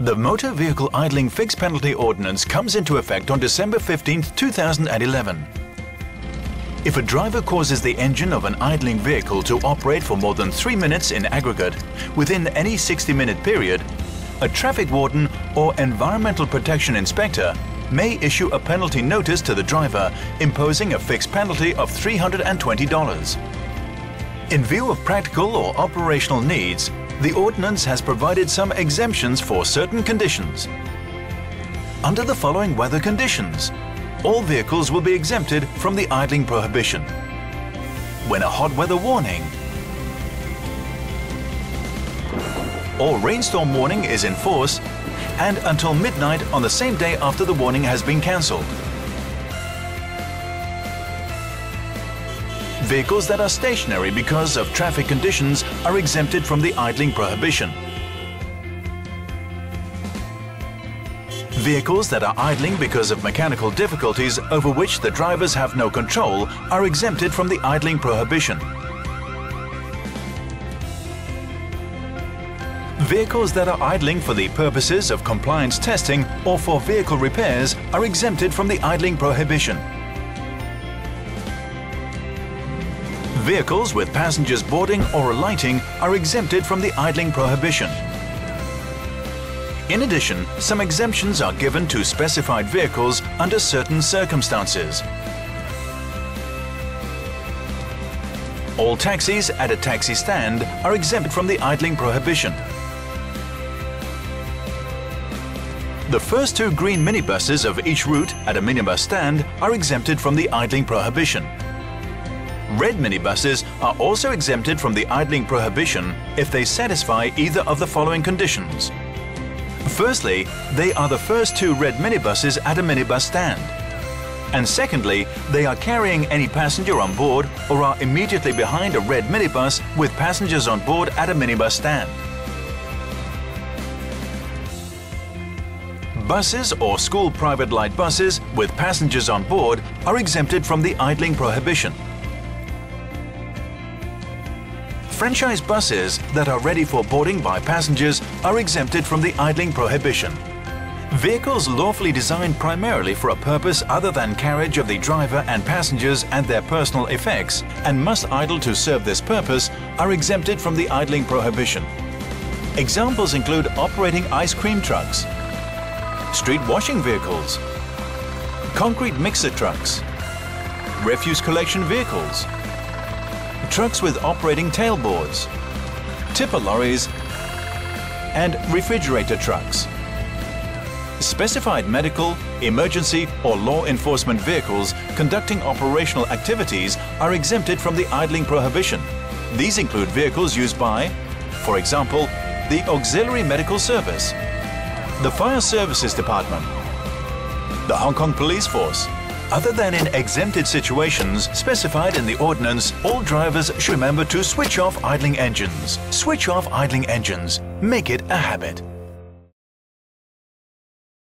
The Motor Vehicle Idling Fixed Penalty Ordinance comes into effect on December 15, 2011. If a driver causes the engine of an idling vehicle to operate for more than 3 minutes in aggregate within any 60-minute period, a traffic warden or environmental protection inspector may issue a penalty notice to the driver imposing a fixed penalty of $320. In view of practical or operational needs, the Ordinance has provided some exemptions for certain conditions. Under the following weather conditions, all vehicles will be exempted from the idling prohibition. When a hot weather warning or rainstorm warning is in force and until midnight on the same day after the warning has been cancelled. Vehicles that are stationary because of traffic conditions are exempted from the idling prohibition. Vehicles that are idling because of mechanical difficulties over which the drivers have no control are exempted from the idling prohibition. Vehicles that are idling for the purposes of compliance testing or for vehicle repairs are exempted from the idling prohibition. Vehicles with passengers boarding or alighting are exempted from the idling prohibition. In addition, some exemptions are given to specified vehicles under certain circumstances. All taxis at a taxi stand are exempt from the idling prohibition. The first 2 green minibuses of each route at a minibus stand are exempted from the idling prohibition. Red minibuses are also exempted from the idling prohibition if they satisfy either of the following conditions. Firstly, they are the first 2 red minibuses at a minibus stand. And secondly, they are carrying any passenger on board or are immediately behind a red minibus with passengers on board at a minibus stand. Buses or school private light buses with passengers on board are exempted from the idling prohibition. Franchise buses that are ready for boarding by passengers are exempted from the idling prohibition. Vehicles lawfully designed primarily for a purpose other than carriage of the driver and passengers and their personal effects and must idle to serve this purpose are exempted from the idling prohibition. Examples include operating ice cream trucks, street washing vehicles, concrete mixer trucks, refuse collection vehicles, trucks with operating tailboards, tipper lorries, and refrigerator trucks. Specified medical, emergency, or law enforcement vehicles conducting operational activities are exempted from the idling prohibition. These include vehicles used by, for example, the Auxiliary Medical Service, the Fire Services Department, the Hong Kong Police Force. Other than in exempted situations specified in the Ordinance, all drivers should remember to switch off idling engines. Switch off idling engines. Make it a habit.